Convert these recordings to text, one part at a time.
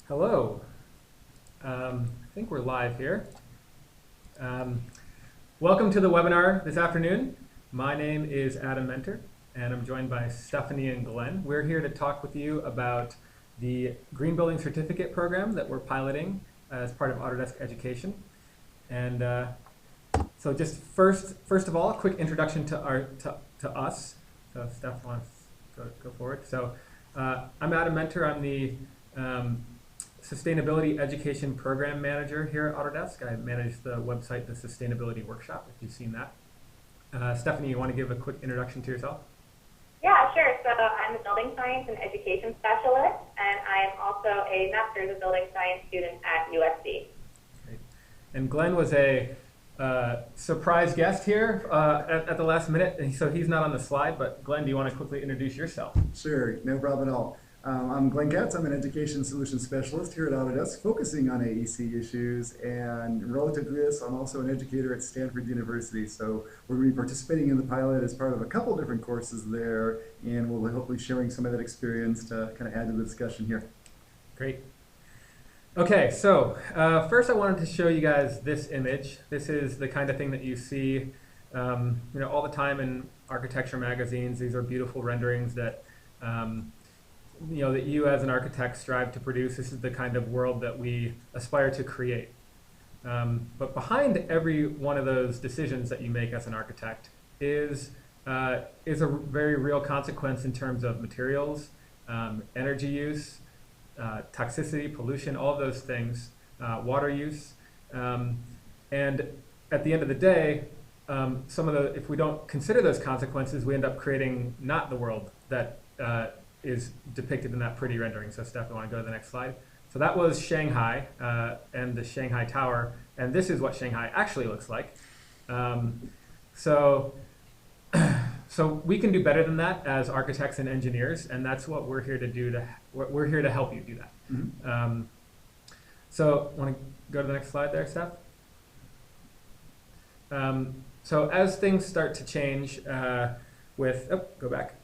Hello. I think we're live here. Welcome to the webinar this afternoon. My name is Adam Mentor, and I'm joined by Stephanie and Glenn. We're here to talk with you about the Green Building Certificate program that we're piloting as part of Autodesk Education. And so just first of all, a quick introduction to us. So Steph wants to go forward. So I'm Adam Mentor. I'm the Sustainability Education Program Manager here at Autodesk. I manage the website, the Sustainability Workshop, if you've seen that. Stephanie, you want to give a quick introduction to yourself? Yeah, sure. So I'm a building science and education specialist, and I am also a Master's of Building Science student at USC. Great. And Glenn was a surprise guest here at the last minute, and so he's not on the slide, but Glenn, do you want to quickly introduce yourself? Sure, no problem at all. I'm Glenn Katz. I'm an education solutions specialist here at Autodesk, focusing on AEC issues, and relative to this, I'm also an educator at Stanford University. So we're going to be participating in the pilot as part of a couple different courses there, and we'll be hopefully sharing some of that experience to kind of add to the discussion here. Great. Okay, so first I wanted to show you guys this image. This is the kind of thing that you see all the time in architecture magazines. These are beautiful renderings that that you as an architect strive to produce. This is the kind of world that we aspire to create. But behind every one of those decisions that you make as an architect is a very real consequence in terms of materials, energy use, toxicity, pollution, all of those things, water use. And at the end of the day, if we don't consider those consequences, we end up creating not the world that is depicted in that pretty rendering. So Steph, I want to go to the next slide. So that was Shanghai and the Shanghai Tower, and this is what Shanghai actually looks like. So we can do better than that as architects and engineers, and that's what we're here to do. We're here to help you do that. Mm-hmm. So want to go to the next slide there, Steph? So as things start to change go back.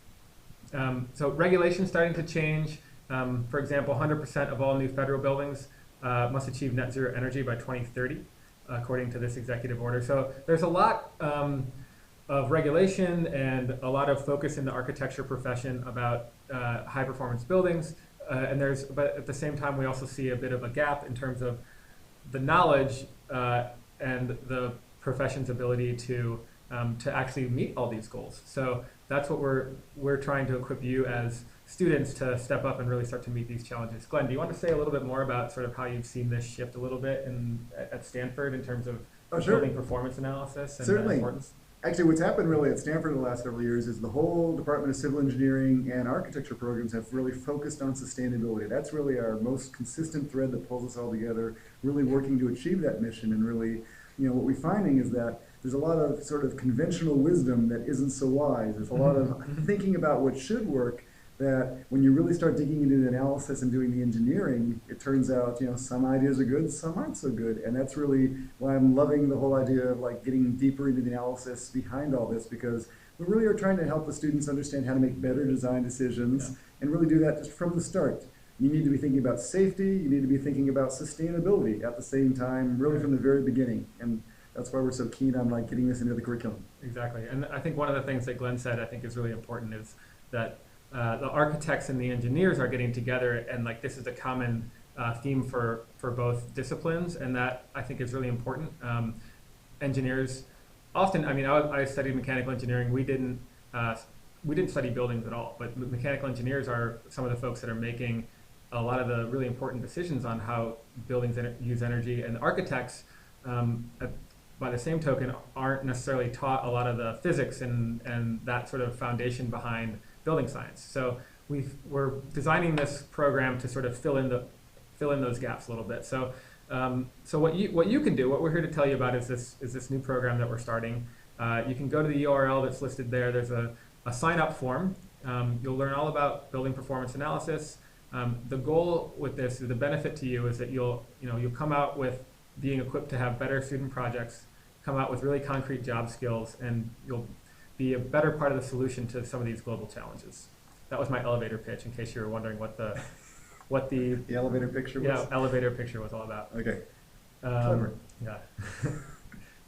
So regulations starting to change. For example, 100% of all new federal buildings must achieve net zero energy by 2030, according to this executive order. So there's a lot of regulation and a lot of focus in the architecture profession about high performance buildings. But at the same time, we also see a bit of a gap in terms of the knowledge and the profession's ability to actually meet all these goals. So that's what we're trying to equip you as students to step up and really start to meet these challenges. Glenn, do you want to say a little bit more about sort of how you've seen this shift a little bit at Stanford in terms of building performance analysis and Certainly. importance? Actually, what's happened really at Stanford in the last several years is the whole Department of Civil Engineering and architecture programs have really focused on sustainability. That's really our most consistent thread that pulls us all together, really working to achieve that mission. And really, what we're finding is that there's a lot of sort of conventional wisdom that isn't so wise. There's a lot of thinking about what should work that when you really start digging into the analysis and doing the engineering, it turns out, some ideas are good, some aren't so good. And that's really why I'm loving the whole idea of like getting deeper into the analysis behind all this, because we really are trying to help the students understand how to make better design decisions and really do that just from the start. You need to be thinking about safety, you need to be thinking about sustainability at the same time, really from the very beginning. And that's why we're so keen on like getting this into the curriculum. Exactly. And I think one of the things that Glenn said I think is really important is that the architects and the engineers are getting together, and like this is a common theme for both disciplines, and that I think is really important. Engineers often, I studied mechanical engineering. We didn't study buildings at all, but mechanical engineers are some of the folks that are making a lot of the really important decisions on how buildings use energy, and architects by the same token aren't necessarily taught a lot of the physics and that sort of foundation behind building science. So we're designing this program to sort of fill in those gaps a little bit. So what you can do, what we're here to tell you about is this new program that we're starting. You can go to the URL that's listed there. There's a sign up form. You'll learn all about building performance analysis. The goal with this, the benefit to you, is that you'll come out with being equipped to have better student projects, come out with really concrete job skills, and you'll be a better part of the solution to some of these global challenges. That was my elevator pitch, in case you were wondering what the what the The elevator picture was? elevator picture was all about. Okay. Clever. Yeah,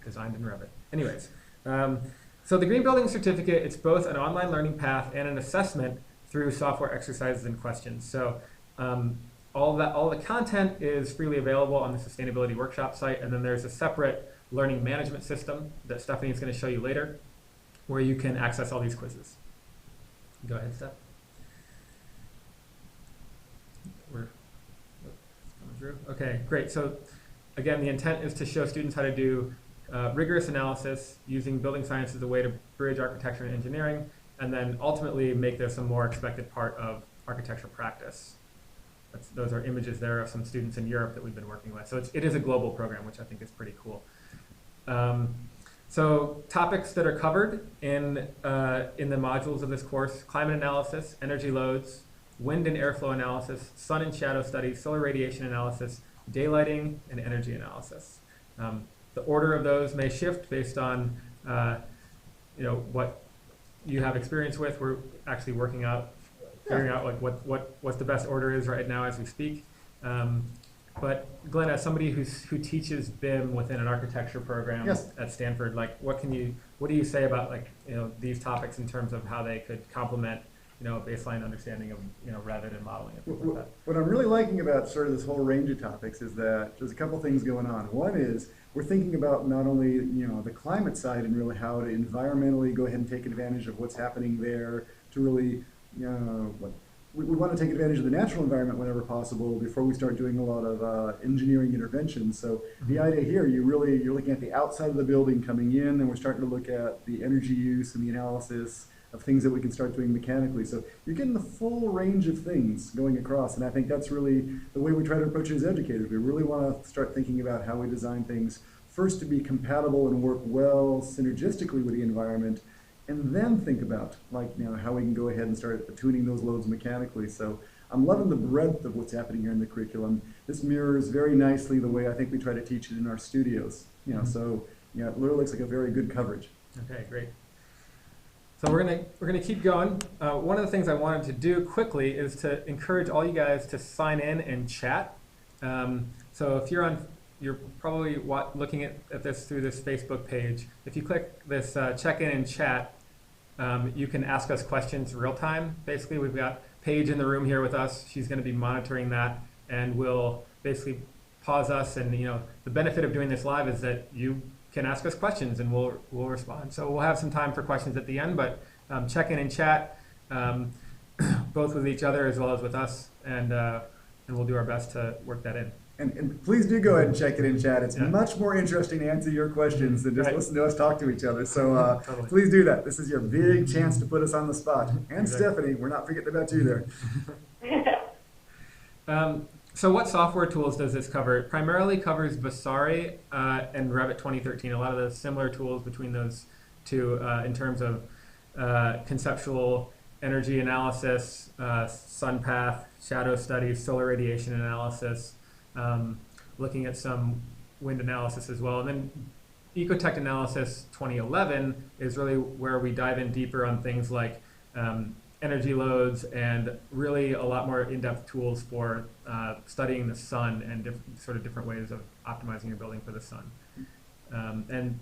designed in Revit. Anyways, so the Green Building Certificate, it's both an online learning path and an assessment through software exercises and questions. So all the content is freely available on the Sustainability Workshop site, and then there's a separate learning management system that Stephanie is going to show you later, where you can access all these quizzes. Go ahead, Steph. We're coming through. Okay, great. So again, the intent is to show students how to do rigorous analysis using building science as a way to bridge architecture and engineering, and then ultimately make this a more expected part of architecture practice. Those are images there of some students in Europe that we've been working with. So it is a global program, which I think is pretty cool. So topics that are covered in the modules of this course: climate analysis, energy loads, wind and airflow analysis, sun and shadow studies, solar radiation analysis, daylighting, and energy analysis. The order of those may shift based on what you have experience with. We're actually working out, figuring out like what the best order is right now as we speak. But Glenn, as somebody who teaches BIM within an architecture program at Stanford, like what do you say about these topics in terms of how they could complement a baseline understanding of Revit and modeling and things like that? What I'm really liking about sort of this whole range of topics is that there's a couple things going on. One is we're thinking about not only the climate side and really how to environmentally go ahead and take advantage of what's happening there to really we want to take advantage of the natural environment whenever possible before we start doing a lot of engineering interventions. So the idea here, you're looking at the outside of the building coming in, and we're starting to look at the energy use and the analysis of things that we can start doing mechanically. So you're getting the full range of things going across, and I think that's really the way we try to approach it as educators. We really want to start thinking about how we design things first to be compatible and work well synergistically with the environment, and then think about how we can go ahead and start tuning those loads mechanically. So I'm loving the breadth of what's happening here in the curriculum. This mirrors very nicely the way I think we try to teach it in our studios. So it literally looks like a very good coverage. Okay, great. So we're gonna keep going. One of the things I wanted to do quickly is to encourage all you guys to sign in and chat. So if you're probably looking at this through this Facebook page. If you click this check in and chat, you can ask us questions real time. Basically, we've got Paige in the room here with us. She's going to be monitoring that, and we'll basically pause us. And the benefit of doing this live is that you can ask us questions, and we'll respond. So we'll have some time for questions at the end, but check in and chat, both with each other as well as with us, and we'll do our best to work that in. And please do go ahead and check it in chat. It's much more interesting to answer your questions than just listen to us talk to each other. So Totally. Please do that. This is your big chance to put us on the spot. And Stephanie, we're not forgetting about you there. So what software tools does this cover? It primarily covers Vasari and Revit 2013, a lot of the similar tools between those two in terms of conceptual energy analysis, sun path, shadow studies, solar radiation analysis, looking at some wind analysis as well. And then Ecotech Analysis 2011 is really where we dive in deeper on things like energy loads and really a lot more in-depth tools for studying the sun and different ways of optimizing your building for the sun. And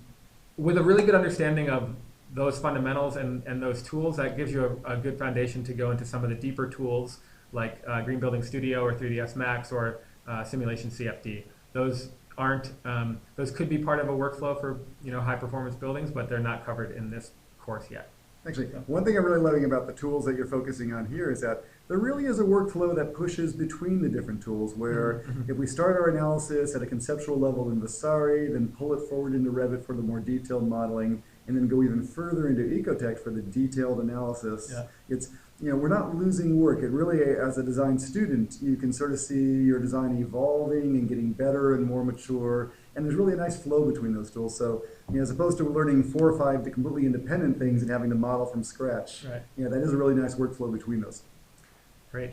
with a really good understanding of those fundamentals and those tools, that gives you a good foundation to go into some of the deeper tools like Green Building Studio or 3ds Max or Simulation CFD. Those could be part of a workflow for high performance buildings, but they're not covered in this course yet. Actually, one thing I'm really loving about the tools that you're focusing on here is that there really is a workflow that pushes between the different tools where if we start our analysis at a conceptual level in Vasari, then pull it forward into Revit for the more detailed modeling, and then go even further into Ecotech for the detailed analysis. It's we're not losing work. It really, as a design student, you can sort of see your design evolving and getting better and more mature, and there's really a nice flow between those tools. So, as opposed to learning 4 or 5 completely independent things and having to model from scratch, that is a really nice workflow between those. Great.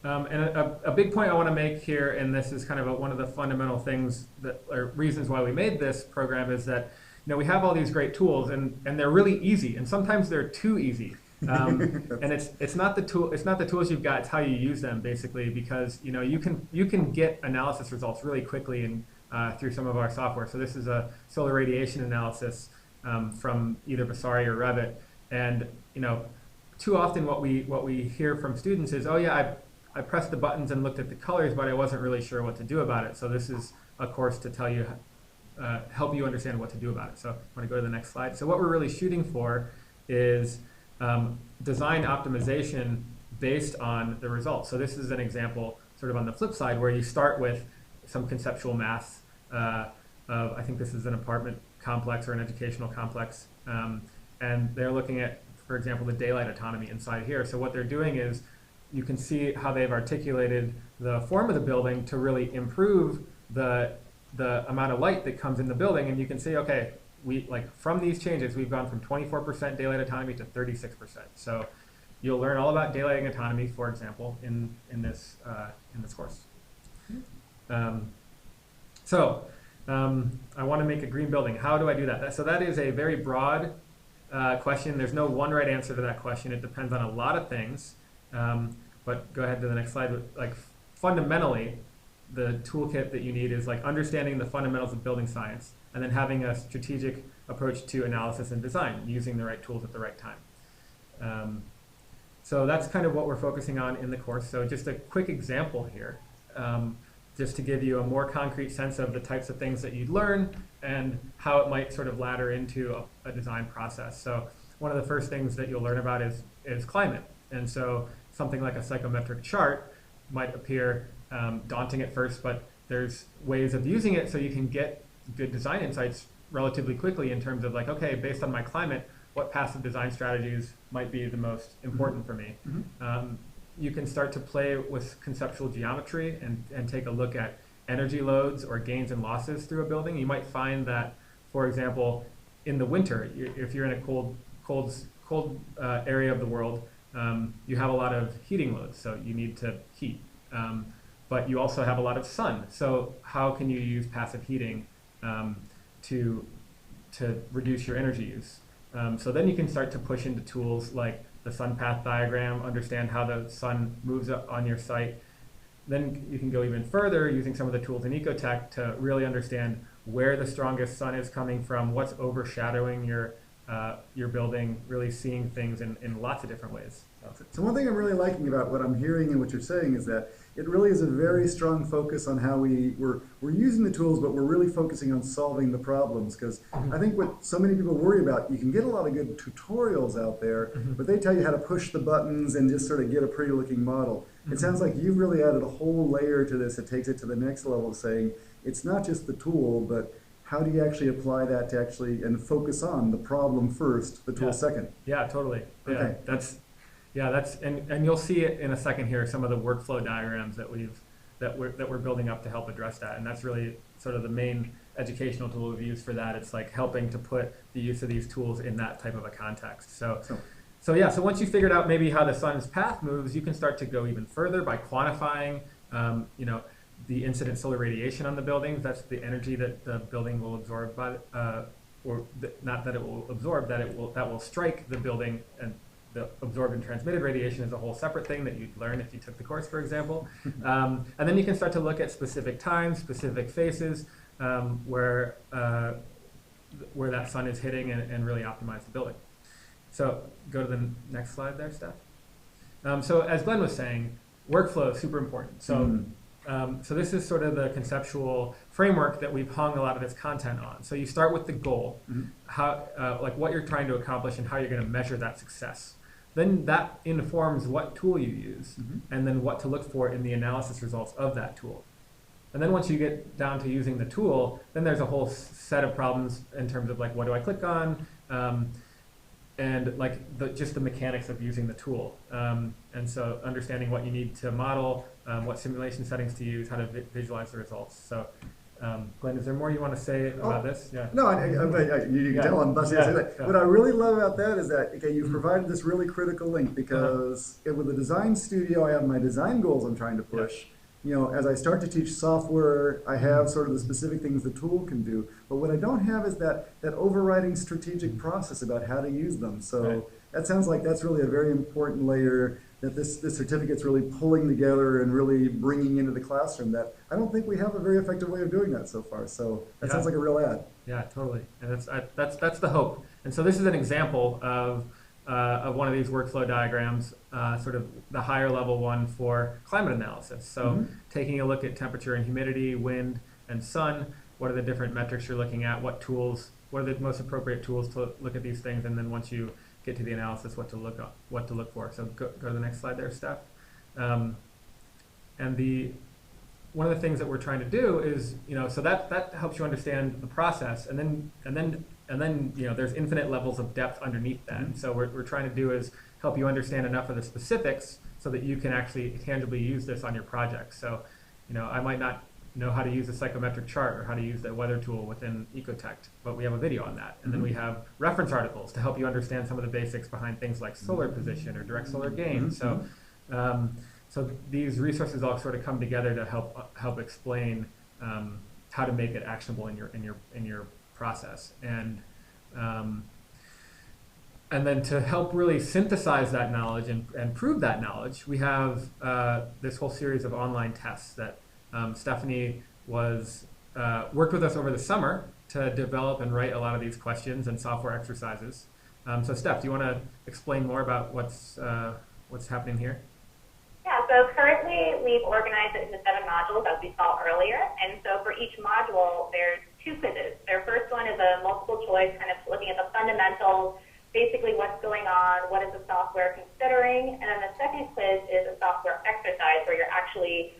And a big point I want to make here, and this is kind of one of the fundamental things or reasons why we made this program, is that we have all these great tools and they're really easy, and sometimes they're too easy. And it's not the tools you've got, it's how you use them basically, because you can get analysis results really quickly and through some of our software. So this is a solar radiation analysis from either Basari or Revit, and too often what we hear from students is, oh yeah, I pressed the buttons and looked at the colors, but I wasn't really sure what to do about it. So this is a course to tell you, help you understand what to do about it. So I want to go to the next slide. So what we're really shooting for is design optimization based on the results. So this is an example sort of on the flip side where you start with some conceptual math of, I think this is an apartment complex or an educational complex, and they're looking at, for example, the daylight autonomy inside here. So what they're doing is, you can see how they've articulated the form of the building to really improve the amount of light that comes in the building, and you can see, okay, from these changes, we've gone from 24% daylight autonomy to 36%. So you'll learn all about daylighting autonomy, for example, in this course. I want to make a green building. How do I do that? So that is a very broad question. There's no one right answer to that question. It depends on a lot of things. But go ahead to the next slide. Like fundamentally, the toolkit that you need is like understanding the fundamentals of building science, and then having a strategic approach to analysis and design, using the right tools at the right time. So that's kind of what we're focusing on in the course. So just a quick example here, just to give you a more concrete sense of the types of things that you'd learn and how it might sort of ladder into a design process. So one of the first things that you'll learn about is climate. And so something like a psychometric chart might appear daunting at first, but there's ways of using it so you can get good design insights relatively quickly in terms of like, okay, based on my climate, what passive design strategies might be the most important for me. You can start to play with conceptual geometry and take a look at energy loads or gains and losses through a building. You might find that, for example, in the winter, if you're in a cold area of the world, you have a lot of heating loads, so you need to heat. But you also have a lot of sun. So how can you use passive heating to reduce your energy use? So then you can start to push into tools like the sun path diagram, understand how the sun moves up on your site. Then you can go even further using some of the tools in Ecotech to really understand where the strongest sun is coming from, what's overshadowing your building, really seeing things in lots of different ways. So one thing I'm really liking about what I'm hearing and what you're saying is that it really is a very strong focus on how we're using the tools, but we're really focusing on solving the problems. Because I think what so many people worry about, you can get a lot of good tutorials out there, but they tell you how to push the buttons and just sort of get a pretty looking model. It sounds like you've really added a whole layer to this that takes it to the next level of saying, it's not just the tool, but how do you actually apply that to actually and focus on the problem first, the tool second? Yeah, totally. Okay. And you'll see it in a second here, some of the workflow diagrams that we're building up to help address that. And that's really sort of the main educational tool we've used for that. It's like helping to put the use of these tools in that type of a context. So once you figured out maybe how the sun's path moves, you can start to go even further by quantifying, the incident solar radiation on the buildings. That's the energy that the building will absorb not that it will absorb, that will strike the building, and the absorbed and transmitted radiation is a whole separate thing that you'd learn if you took the course, for example. And then you can start to look at specific times, specific phases, where that sun is hitting and really optimize the building. So go to the next slide there, Steph. So as Glenn was saying, workflow is super important. So this is sort of the conceptual framework that we've hung a lot of this content on. So you start with the goal, like what you're trying to accomplish and how you're going to measure that success. Then that informs what tool you use, and then what to look for in the analysis results of that tool. And then once you get down to using the tool, then there's a whole set of problems in terms of like, what do I click on? And like just the mechanics of using the tool. And so understanding what you need to model, what simulation settings to use, how to visualize the results. So Glenn, is there more you want to say about this? Yeah. No, you can tell I'm busting to say that. What I really love about that is that, okay, you've provided this really critical link because with the design studio, I have my design goals I'm trying to push. As I start to teach software, I have sort of the specific things the tool can do. But what I don't have is that overriding strategic process about how to use them. So that sounds like that's really a very important layer that this certificate's really pulling together and really bringing into the classroom that I don't think we have a very effective way of doing that so far. So that sounds like a real add. Yeah, totally. And that's the hope. And so this is an example of one of these workflow diagrams, sort of the higher level one for climate analysis. So taking a look at temperature and humidity, wind and sun, what are the different metrics you're looking at, what are the most appropriate tools to look at these things, and then once you get to the analysis, what to look for. So go to the next slide there, Steph. And one of the things that we're trying to do is, so that helps you understand the process, and then there's infinite levels of depth underneath that. And so what we're trying to do is help you understand enough of the specifics so that you can actually tangibly use this on your project. So, I might not know how to use a psychometric chart or how to use the weather tool within Ecotect, but we have a video on that. And then we have reference articles to help you understand some of the basics behind things like solar position or direct solar gain. So these resources all sort of come together to help explain how to make it actionable in your process. And then to help really synthesize that knowledge and prove that knowledge, we have this whole series of online tests that Stephanie worked with us over the summer to develop and write a lot of these questions and software exercises. So Steph, do you want to explain more about what's happening here? Yeah, so currently we've organized it into 7 modules, as we saw earlier. And so for each module, there's 2 quizzes. Their first one is a multiple choice, kind of looking at the fundamentals, basically what's going on, what is the software considering. And then the second quiz is a software exercise where you're actually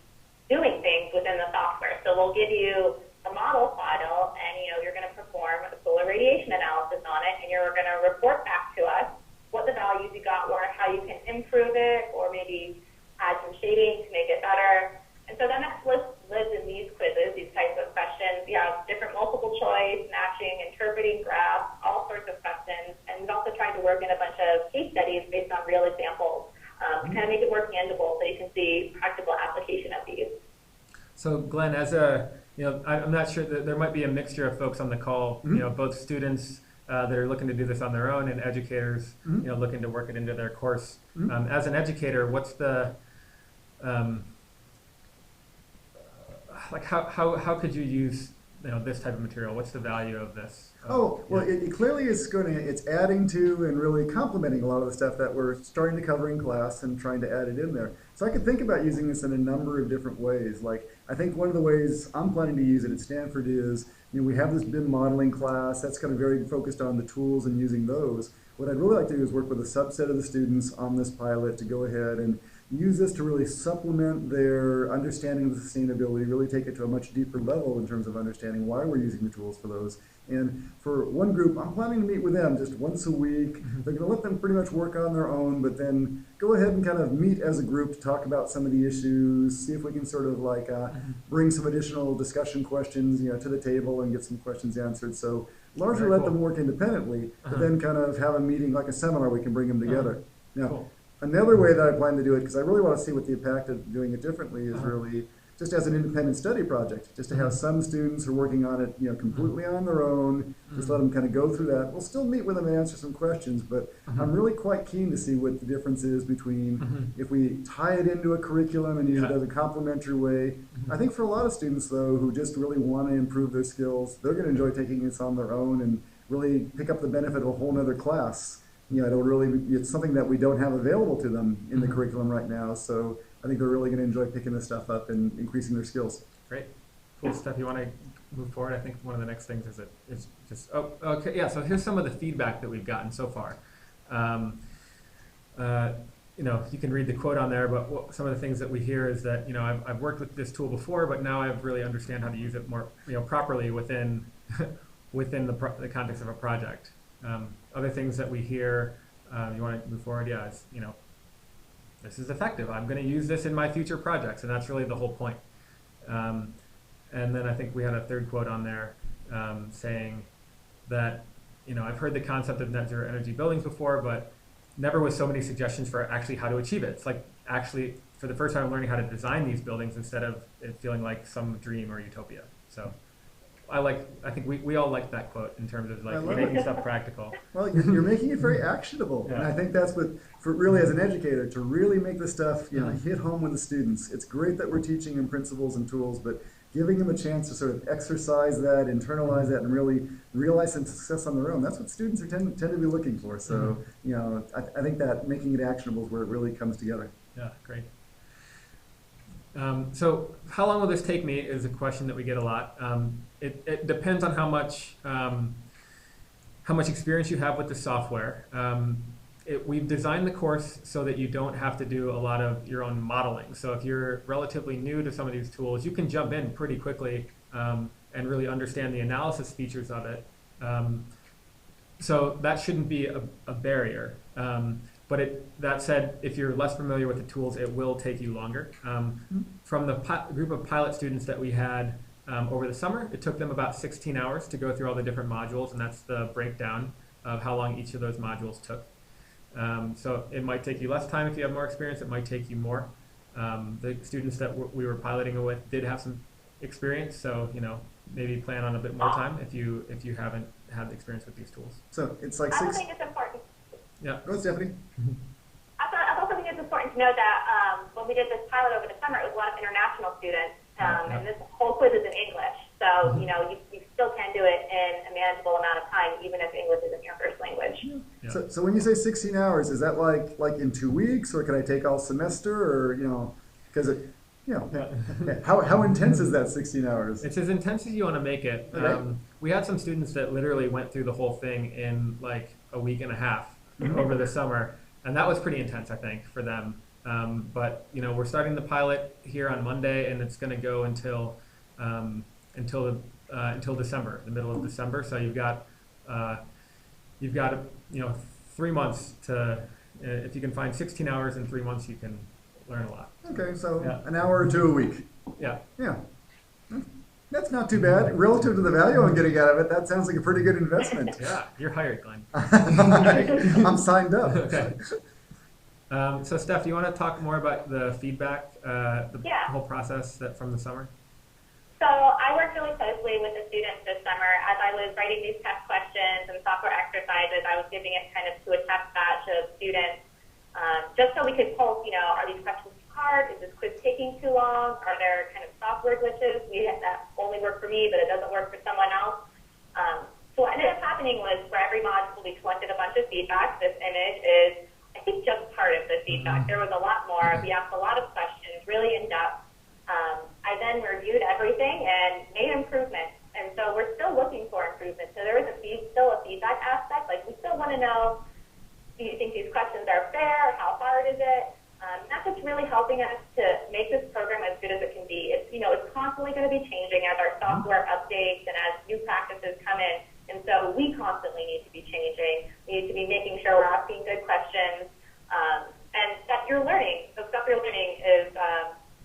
doing things within the software. So we'll give you a model file, and you're going to perform a solar radiation analysis on it, and you're going to report back to us what the values you got were, how you can improve it, or maybe add some shading to make it better. And so the next list lives in these quizzes, these types of questions. You have different multiple choice, matching, interpreting graphs, all sorts of questions. And we've also tried to work in a bunch of case studies based on real examples to kind of make it more tangible so you can see practical application of these. So Glenn, I'm not sure that there might be a mixture of folks on the call, both students that are looking to do this on their own and educators, looking to work it into their course. As an educator, what's the, how could you use this type of material? What's the value of this? It clearly is it's adding to and really complementing a lot of the stuff that we're starting to cover in class and trying to add it in there. So I could think about using this in a number of different ways. Like, I think one of the ways I'm planning to use it at Stanford is, we have this BIM modeling class that's kind of very focused on the tools and using those. What I'd really like to do is work with a subset of the students on this pilot to go ahead and use this to really supplement their understanding of sustainability, really take it to a much deeper level in terms of understanding why we're using the tools for those. And for one group, I'm planning to meet with them just once a week. They're going to let them pretty much work on their own, but then go ahead and kind of meet as a group to talk about some of the issues, see if we can sort of like bring some additional discussion questions to the table and get some questions answered. So largely let them work independently, but then kind of have a meeting, like a seminar, we can bring them together. Now, another way that I plan to do it, because I really want to see what the impact of doing it differently is really just as an independent study project, just to have some students who are working on it, completely on their own, just let them kind of go through that. We'll still meet with them and answer some questions, but I'm really quite keen to see what the difference is between if we tie it into a curriculum and use it as a complementary way. I think for a lot of students, though, who just really want to improve their skills, they're going to enjoy taking this on their own and really pick up the benefit of a whole other class. It's something that we don't have available to them in the curriculum right now, so I think they're really going to enjoy picking this stuff up and increasing their skills. Great. Cool stuff. You want to move forward? I think one of the next things is just, so here's some of the feedback that we've gotten so far. You can read the quote on there, but some of the things that we hear is that, I've worked with this tool before, but now I really understand how to use it more, properly within the context of a project. Other things that we hear, you want to move forward? Yeah, it's, this is effective. I'm going to use this in my future projects, and that's really the whole point. And then I think we had a third quote on there saying that, I've heard the concept of net zero energy buildings before, but never with so many suggestions for actually how to achieve it. It's like actually, for the first time, I'm learning how to design these buildings instead of it feeling like some dream or utopia. So I think we all like that quote in terms of I like love making it. stuff practical. Well, you're making it very actionable, and Yeah. I think that's what, for really as an educator, to really make this stuff, hit home with the students. It's great that we're teaching them principles and tools, but giving them a chance to sort of exercise that, internalize that, and really realize some success on their own. That's what students tend to be looking for. So, I think that making it actionable is where it really comes together. Yeah, great. So how long will this take me is a question that we get a lot. It depends on how much experience you have with the software. We've designed the course so that you don't have to do a lot of your own modeling. So if you're relatively new to some of these tools, you can jump in pretty quickly and really understand the analysis features of it. So that shouldn't be a barrier. But that said, if you're less familiar with the tools, it will take you longer. From the group of pilot students that we had over the summer, it took them about 16 hours to go through all the different modules, and that's the breakdown of how long each of those modules took. So it might take you less time if you have more experience. It might take you more. The students that we were piloting with did have some experience, so maybe plan on a bit more time if you haven't had experience with these tools. So it's like I also 6. think it's important. Go ahead, Stephanie. I also think it's important to know that when we did this pilot over the summer, it was a lot of international students, and this whole quiz is in English. So, you still can do it in a manageable amount of time, even if English isn't your first language. Yeah. So when you say 16 hours, is that like in 2 weeks, or can I take all semester, or because how intense is that 16 hours? It's as intense as you want to make it. Okay. We had some students that literally went through the whole thing in like a week and a half over the summer, and that was pretty intense, I think, for them. But we're starting the pilot here on Monday, and it's going to go until December, the middle of December. So you've got 3 months to. If you can find 16 hours in 3 months, you can learn a lot. Okay, so Yeah. an hour or 2 a week. Yeah. Yeah. That's not too bad. Relative to the value I'm getting out of it, that sounds like a pretty good investment. Yeah. You're hired, Glenn. I'm signed up. Okay. So Steph, do you want to talk more about the feedback, the whole process from the summer? So I worked really closely with the students this summer as I was writing these test questions and software exercises. I was giving it kind of to a test batch of students, just so we could pulse, are these questions too hard? Is this quiz taking too long? Are there kind of software glitches that only work for me, but it doesn't work for someone else? So what ended up happening was for every module, we collected a bunch of feedback. This image is, I think, just part of the feedback. There was a lot more. We asked a lot of questions, really in depth. I then reviewed everything and made improvements. And so we're still looking for improvement. So there is still a feedback aspect. Like, we still want to know, do you think these questions are fair? How hard is it? That's what's really helping us to make this program as good as it can be. It's constantly going to be changing as our software updates and as new practices come in. And so we constantly need to be changing. We need to be making sure we're asking good questions. And that you're learning, the stuff you're learning is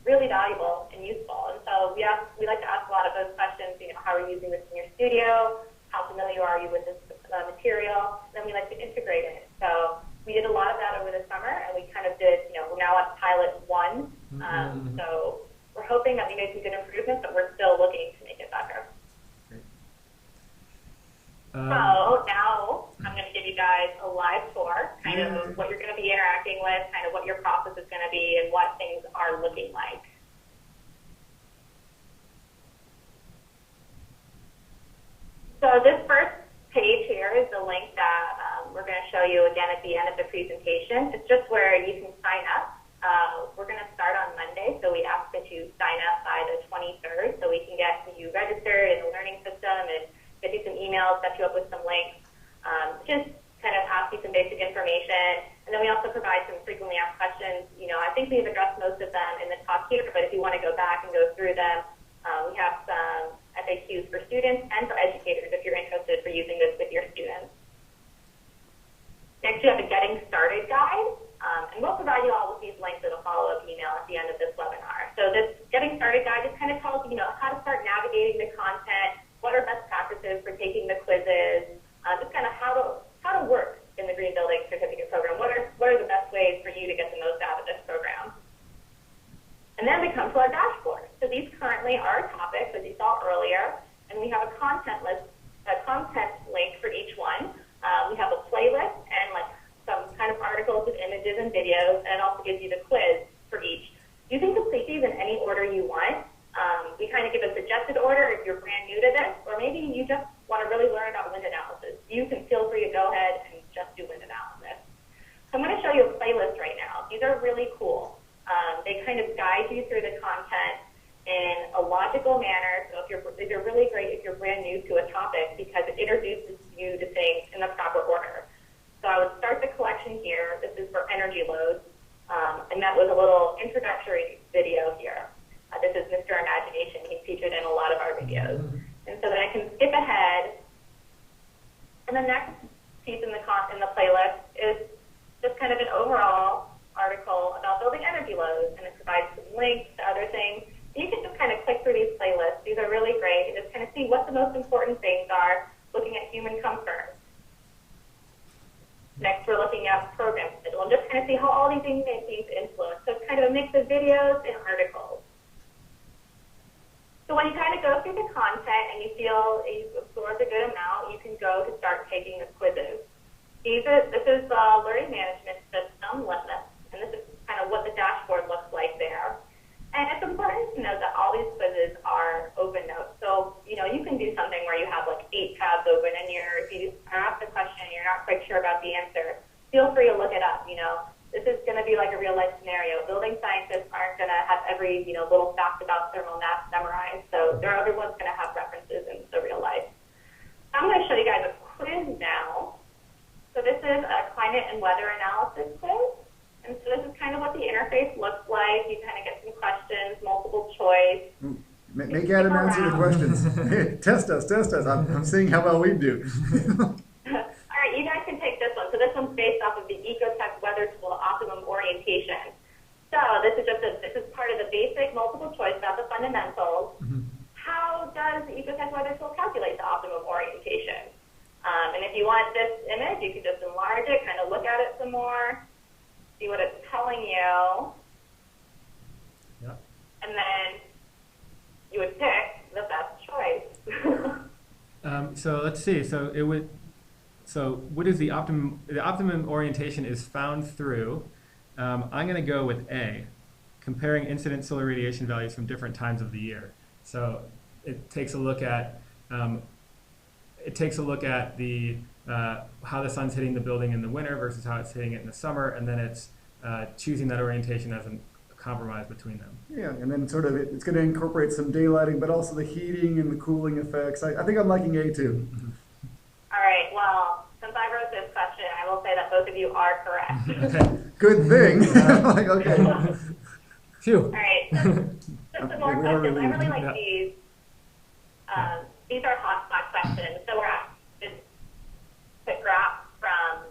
really valuable and useful. And so we like to ask a lot of those questions. How are you using this in your studio? How familiar are you with this material? And then we like to integrate it. So we did a lot of that over the summer, and we kind of did, we're now at pilot 1. So we're hoping that we made some good improvements, but we're still looking to make it better. Great. So now I'm going to give you guys a live tour, kind of what you're going to be interacting with, kind of what your process is going to be, and what things are looking like. So this first page here is the link that we're going to show you again at the end of the presentation. It's just where you can sign up. We're going to start on Monday, so we ask that you sign up by the 23rd so we can get you registered in the learning system and get you some emails, set you up with some links, just kind of ask you some basic information. And then we also provide some frequently asked questions. I think we've addressed most of them in the talk here, but if you want to go back and go through them, we have some FAQs for students and for educators if you're interested for using this with your students. Next, you have a Getting Started guide, and we'll provide you all with these links in a follow-up email at the end of this webinar. So this Getting Started guide just kind of tells you, how to start navigating the content, what are best practices for taking the quizzes, just kind of how to work in the Green Building Certificate Program. What are the best ways for you to get the most out of this program? And then we come to our dashboard. So these currently are topics, as you saw earlier, and we have a content link for each one. We have a playlist and like some kind of articles with images and videos, and it also gives you the quiz for each. You can complete these in any order you want. We kind of give a suggested order if you're brand new to this, or maybe you just want to really learn about wind analysis. You can feel free to go ahead and just do wind analysis. So I'm going to show you a playlist right now. These are really cool. They kind of guide you through the content in a logical manner. So they're really great if you're brand new to a topic because it introduces you to things in the proper order. So I would start the collection here. This is for energy loads. And that was a little introductory video here. This is Mr. Imagination. He's featured in a lot of our videos. And so then I can skip ahead. And the next piece in the playlist is just kind of an overall article about building energy loads, and it provides some links to other things. You can just kind of click through these playlists. These are really great, and just kind of see what the most important things are, looking at human comfort. Next, we're looking at program schedule, and just kind of see how all these things influence. So it's kind of a mix of videos and articles. So when you kind of go through the content and you feel you've absorbed a good amount, you can go to start taking the quizzes. This is the Learning Management System, LITMUS, and this is kind of what the dashboard looks like there. And it's important to note that all these quizzes are open notes. So, you can do something where you have like 8 tabs open, and if you are asked a question and you're not quite sure about the answer, feel free to look it up. This is going to be like a real life scenario. Building scientists aren't going to have every, little fact about thermal mass memorized. So everyone's going to have references in the real life. I'm going to show you guys a quiz now. So this is a climate and weather analysis quiz. And so this is kind of what the interface looks like. You kind of get some questions, multiple choice. Make Adam answer the questions. Hey, test us. I'm seeing how well we do. All right, you guys can take this one. So this one's based off of the Ecotech Weather Tool Optimum Orientation. So this is part of the basic multiple choice about the fundamentals. How does the Ecotech Weather Tool calculate the optimum orientation? And if you want this image, you can just enlarge it, kind of look at it some more, see what it's telling you. Yeah. And then you would pick the best choice. So let's see. So what is the optimum? The optimum orientation is found through. I'm going to go with A, comparing incident solar radiation values from different times of the year. So it takes a look at the how the sun's hitting the building in the winter versus how it's hitting it in the summer, and then it's choosing that orientation as a compromise between them. Yeah, and then sort of it's going to incorporate some daylighting, but also the heating and the cooling effects. I think I'm liking A too. All right, well, since I wrote this question, I will say that both of you are correct. Okay. Good thing. Like, okay. Phew. All right, so some more questions. I really like these. These are hotspot questions. So we're at this quick graph from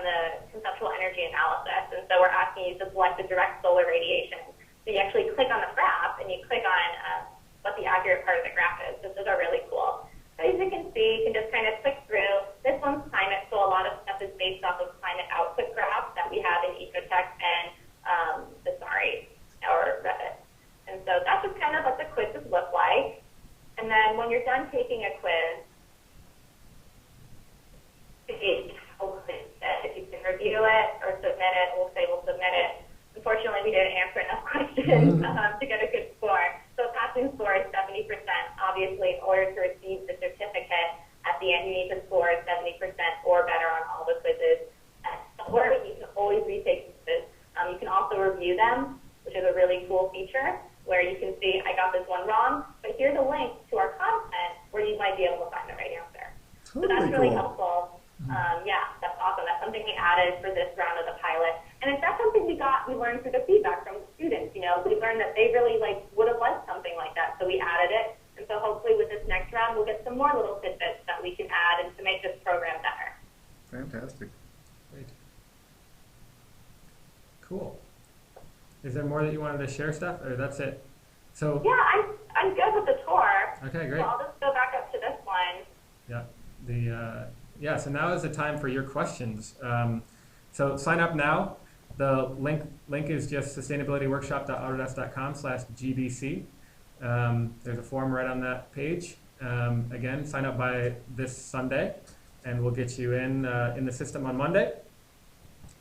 the conceptual energy analysis. And so we're asking you to select the direct solar radiation. So you actually click on the graph and you click on what the accurate part of the graph is. Those are really cool. So as you can see, you can just kind of click through. This one's climate, so a lot of stuff is based off of climate output graphs that we have in Ecotech and or Revit. And so that's just kind of what the quizzes look like. And then when you're done taking a quiz, if you can review it or submit it, we'll submit it. Unfortunately, we didn't answer enough questions to get a good score. So passing score is 70%. Obviously, in order to receive the certificate, at the end you need to score 70% or better on all the quizzes. Or you can always retake quizzes. You can also review them, which is a really cool feature, where you can see, I got this one wrong, but here's a link to our content where you might be able to find the right answer. Totally so that's really cool. helpful. Yeah, that's awesome. That's something we added for this round of the pilot. And that's something we learned through the feedback from students. We learned that they really would have liked something like that, so we added it. And so hopefully with this next round, we'll get some more little tidbits that we can add and to make this program better. Fantastic. Great. Cool. Is there more that you wanted to share, Steph, or that's it? So yeah, I'm good with the tour. Okay, great. So I'll just go back up to this one. Yeah. So now is the time for your questions. So sign up now. The link is just sustainabilityworkshop.autodesk.com/GBC, There's a form right on that page. Again, sign up by this Sunday, and we'll get you in the system on Monday.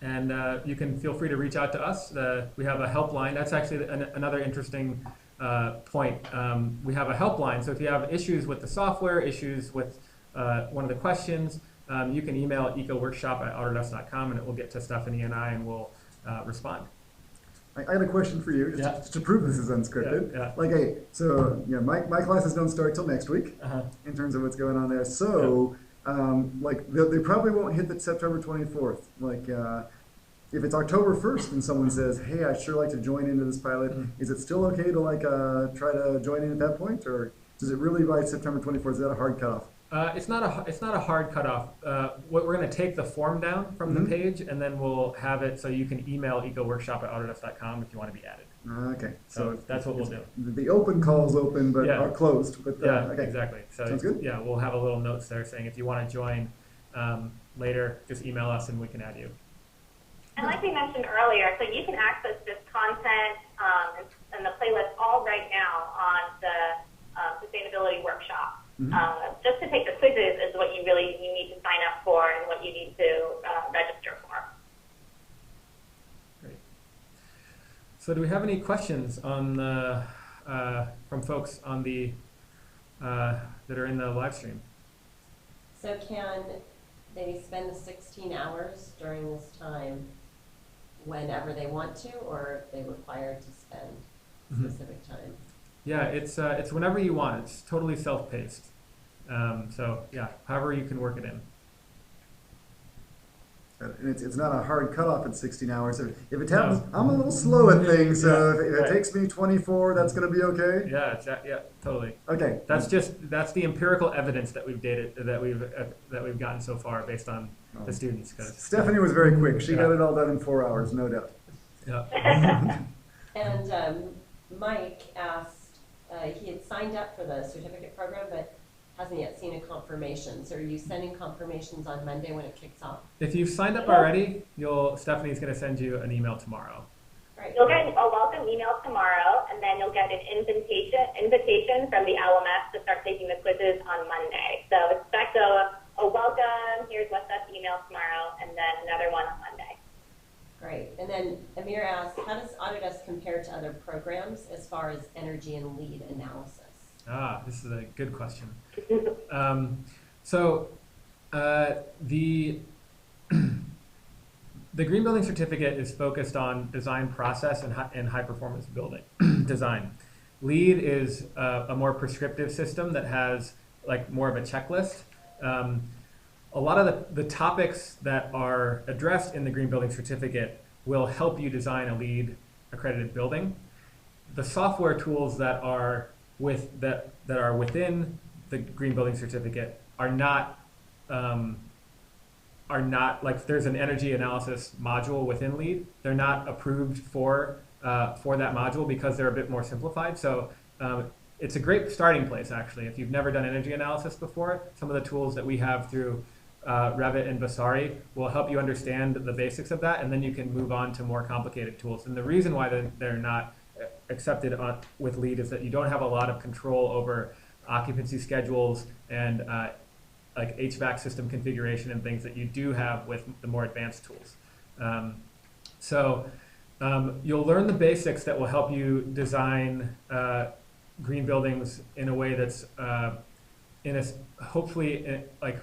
And you can feel free to reach out to us. We have a helpline. That's actually another interesting point. We have a helpline, so if you have issues with the software, issues with one of the questions, you can email ecoworkshop@autodesk.com, and it will get to Stephanie and I, and we'll respond. I had a question for you, just to prove this is unscripted. Yeah. Like, hey, so my classes don't start till next week in terms of what's going on there. So, like, they probably won't hit the September 24th. Like, if it's October 1st and someone says, hey, I'd sure like to join into this pilot, is it still okay to like try to join in at that point, or does it really by September 24th? Is that a hard cutoff? It's not a hard cutoff. We're going to take the form down from the page, and then we'll have it so you can email ecoworkshop@autodesk.com if you want to be added. Okay, So that's what we'll do. The open call's open, but are closed. But okay. Exactly. So sounds good. Yeah, we'll have a little notes there saying if you want to join later, just email us and we can add you. And like we mentioned earlier, so you can access this content and the playlist all right now on the sustainability workshop. Just to take the quizzes is what you need to sign up for and what you need to register for. Great. So do we have any questions on from folks on the that are in the live stream? So can they spend the 16 hours during this time whenever they want to, or are they required to spend specific time? Yeah, it's whenever you want. It's totally self-paced. So yeah, however you can work it in. And it's not a hard cutoff at 16 hours. If it happens, I'm a little slow at things, so if it takes me 24, that's going to be okay? Yeah, totally. Okay. That's the empirical evidence that we've gotten so far based on the students. Stephanie was very quick. She got it all done in 4 hours, no doubt. Yeah. And Mike asked, he had signed up for the certificate program, but hasn't yet seen a confirmation. So are you sending confirmations on Monday when it kicks off? If you've signed up already, Stephanie's going to send you an email tomorrow. Right. You'll get a welcome email tomorrow, and then you'll get an invitation from the LMS to start taking the quizzes on Monday. So expect a welcome, here's what's up email tomorrow, and then another one on Monday. Great. And then Amir asked, how does Autodesk compare to other programs as far as energy and lead analysis? This is a good question. So the Green Building Certificate is focused on design process and high performance building design. LEED is a more prescriptive system that has like more of a checklist. A lot of the topics that are addressed in the Green Building Certificate will help you design a LEED accredited building. The software tools that are within the Green Building Certificate are not like, there's an energy analysis module within LEED. They're not approved for that module because they're a bit more simplified. So it's a great starting place, actually. If you've never done energy analysis before, some of the tools that we have through Revit and Vasari will help you understand the basics of that, and then you can move on to more complicated tools. And the reason why they're not accepted with LEED is that you don't have a lot of control over occupancy schedules and like HVAC system configuration and things that you do have with the more advanced tools. You'll learn the basics that will help you design green buildings in a way that's hopefully like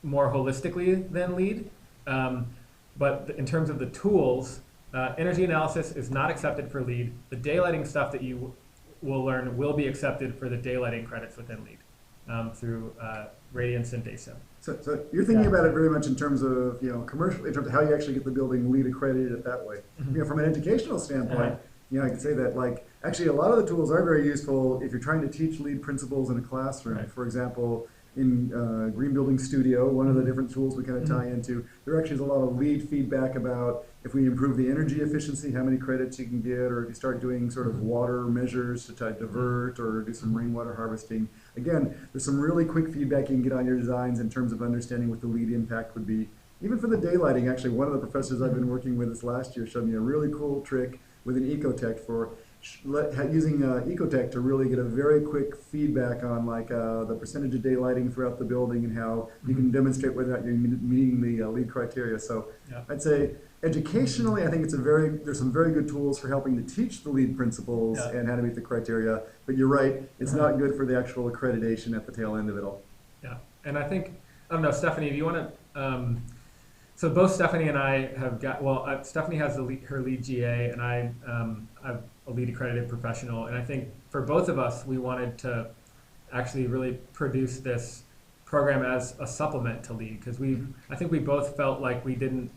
more holistically than LEED. But in terms of the tools, energy analysis is not accepted for LEED. The daylighting stuff that you will learn will be accepted for the daylighting credits within LEED through Radiance and DaySim. So you're thinking about it very much in terms of, commercial, in terms of how you actually get the building LEED accredited it that way. From an educational standpoint, I can say that, like, actually a lot of the tools are very useful if you're trying to teach LEED principles in a classroom. Right. For example, in Green Building Studio, one of the different tools we kind of tie into, there actually is a lot of LEED feedback about if we improve the energy efficiency, how many credits you can get, or if you start doing sort of water measures to try to divert or do some rainwater harvesting. Again, there's some really quick feedback you can get on your designs in terms of understanding what the LEED impact would be. Even for the daylighting, actually, one of the professors I've been working with this last year showed me a really cool trick with an ecotech for using Ecotech to really get a very quick feedback on like the percentage of daylighting throughout the building and how you can demonstrate whether or not you're meeting the LEED criteria. So I'd say educationally, I think there's some very good tools for helping to teach the LEED principles and how to meet the criteria. But you're right, it's not good for the actual accreditation at the tail end of it all. Yeah, and I think, I don't know, Stephanie, do you want to, so both Stephanie and I have got, well, Stephanie has her LEED GA, and I'm a LEED accredited professional, and I think for both of us, we wanted to actually really produce this program as a supplement to LEED, because I think we both felt like we didn't,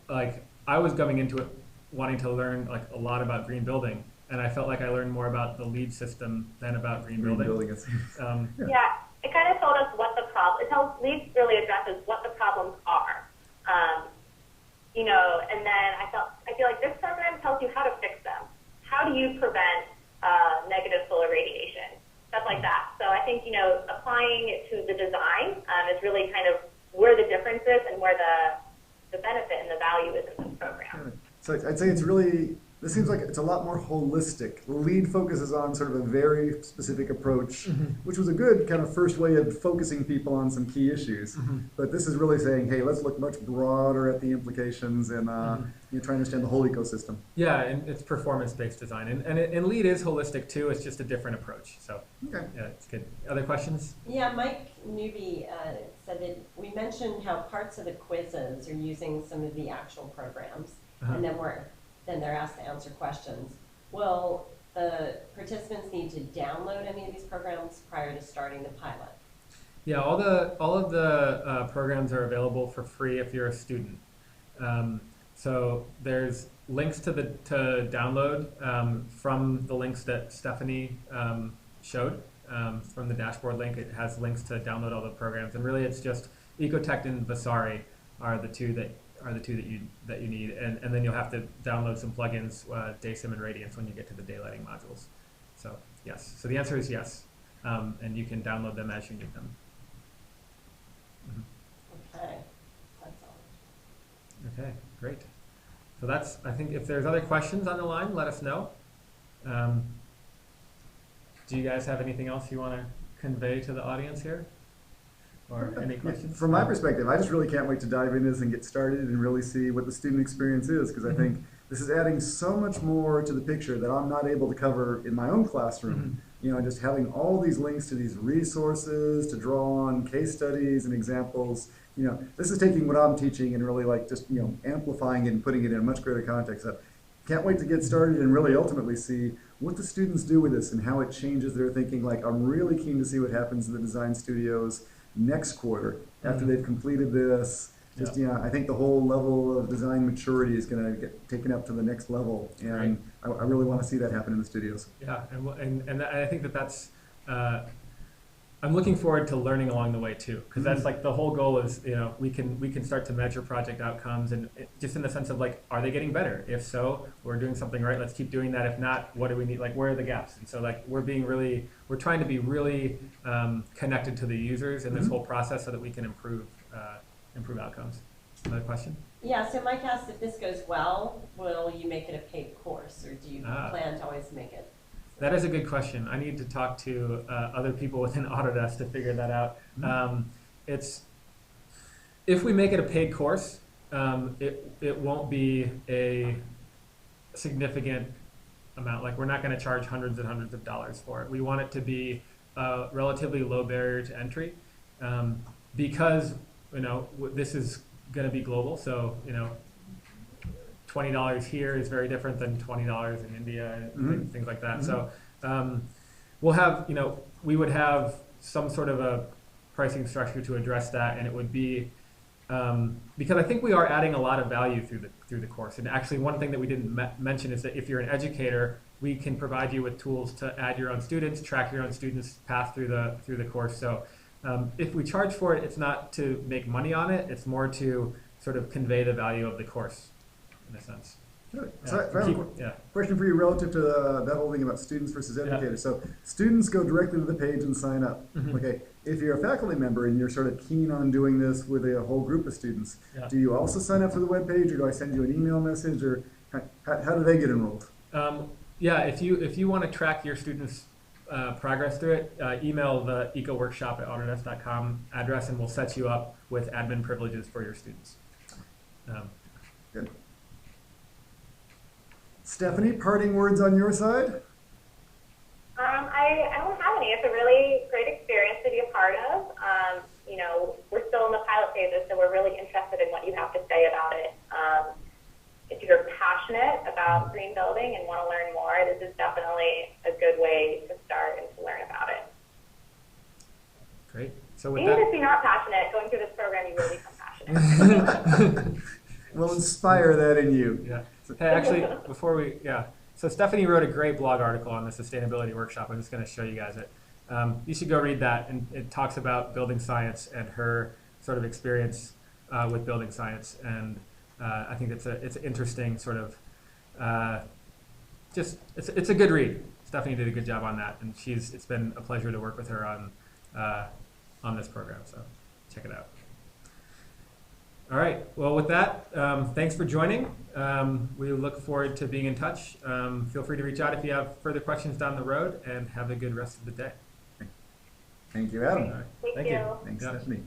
like, I was going into it wanting to learn like a lot about green building, and I felt like I learned more about the LEED system than about green building. Yeah, it kind of told us what the problem, LEED really addresses what the problems are. You know, and then I feel like this program tells you how to fix them. How do you prevent negative solar radiation? Stuff like that. So I think, you know, applying it to the design is really kind of where the difference is and where the benefit and the value is in this program. So I'd say it's really, this seems like it's a lot more holistic. The LEED focuses on sort of a very specific approach, which was a good kind of first way of focusing people on some key issues. But this is really saying, hey, let's look much broader at the implications and you know, try to understand the whole ecosystem. Yeah, and it's performance-based design. And LEED is holistic too, it's just a different approach. So yeah, it's good. Other questions? Yeah, Mike Newby said that we mentioned how parts of the quizzes are using some of the actual programs, and then they're asked to answer questions. Will the participants need to download any of these programs prior to starting the pilot? Yeah, all of the programs are available for free if you're a student. So there's links to download from the links that Stephanie showed. From the dashboard link, it has links to download all the programs, and really it's just Ecotech and Vasari are the two that you need, and then you'll have to download some plugins, Daysim and Radiance, when you get to the daylighting modules. So yes, so the answer is yes, and you can download them as you need them. Okay, that's all. Okay, great. So that's, I think if there's other questions on the line, let us know. Do you guys have anything else you want to convey to the audience here? Or any questions? From my perspective, I just really can't wait to dive into this and get started and really see what the student experience is, because I think this is adding so much more to the picture that I'm not able to cover in my own classroom. You know, just having all these links to these resources to draw on, case studies and examples. You know, this is taking what I'm teaching and really like just, you know, amplifying it and putting it in a much greater context. So can't wait to get started and really ultimately see what the students do with this and how it changes their thinking. Like, I'm really keen to see what happens in the design studios next quarter after they've completed this. Just, you know, I think the whole level of design maturity is going to get taken up to the next level, and I really want to see that happen in the studios. Yeah, and I think that's I'm looking forward to learning along the way too, because that's like the whole goal is, you know, we can start to measure project outcomes, and just in the sense of like, are they getting better? If so, we're doing something right, let's keep doing that. If not, what do we need? Like, where are the gaps? And so like we're trying to be really connected to the users in this whole process so that we can improve outcomes. Another question? Yeah, so Mike asked, if this goes well, will you make it a paid course, or do you plan to always make it? That is a good question. I need to talk to other people within Autodesk to figure that out. If we make it a paid course, it won't be a significant amount. Like, we're not going to charge hundreds and hundreds of dollars for it. We want it to be a relatively low barrier to entry, because, you know, this is going to be global. So, you know, $20 here is very different than $20 in India, and things like that. So we'll have, you know, we would have some sort of a pricing structure to address that, and it would be, because I think we are adding a lot of value through the course. And actually, one thing that we didn't mention is that if you're an educator, we can provide you with tools to add your own students, track your own students' path through the course. So if we charge for it, it's not to make money on it, it's more to sort of convey the value of the course, in a sense. Sure. So I have a question for you relative to that whole thing about students versus educators. So students go directly to the page and sign up. Okay, if you're a faculty member and you're sort of keen on doing this with a whole group of students, do you also sign up for the web page, or do I send you an email message, or how do they get enrolled? Yeah, if you want to track your students' progress through it, email the ecoworkshop@autodesk.com address, and we'll set you up with admin privileges for your students. Good. Stephanie, parting words on your side? I don't have any. It's a really great experience to be a part of. You know, we're still in the pilot phases, so we're really interested in what you have to say about it. If you're passionate about green building and want to learn more, this is definitely a good way to start and to learn about it. Great. So with Even that, if you're not passionate, going through this program, you will become passionate. We'll inspire that in you. yeah. Hey, actually, before we, yeah. So Stephanie wrote a great blog article on the sustainability workshop. I'm just going to show you guys it. You should go read that, and it talks about building science and her sort of experience with building science. And I think it's an interesting sort of it's a good read. Stephanie did a good job on that, and it's been a pleasure to work with her on this program. So check it out. All right. Well, with that, thanks for joining. We look forward to being in touch. Feel free to reach out if you have further questions down the road, and have a good rest of the day. Thank you, Adam. All right. Thank Thank you. you. Thanks, Yeah. Stephanie.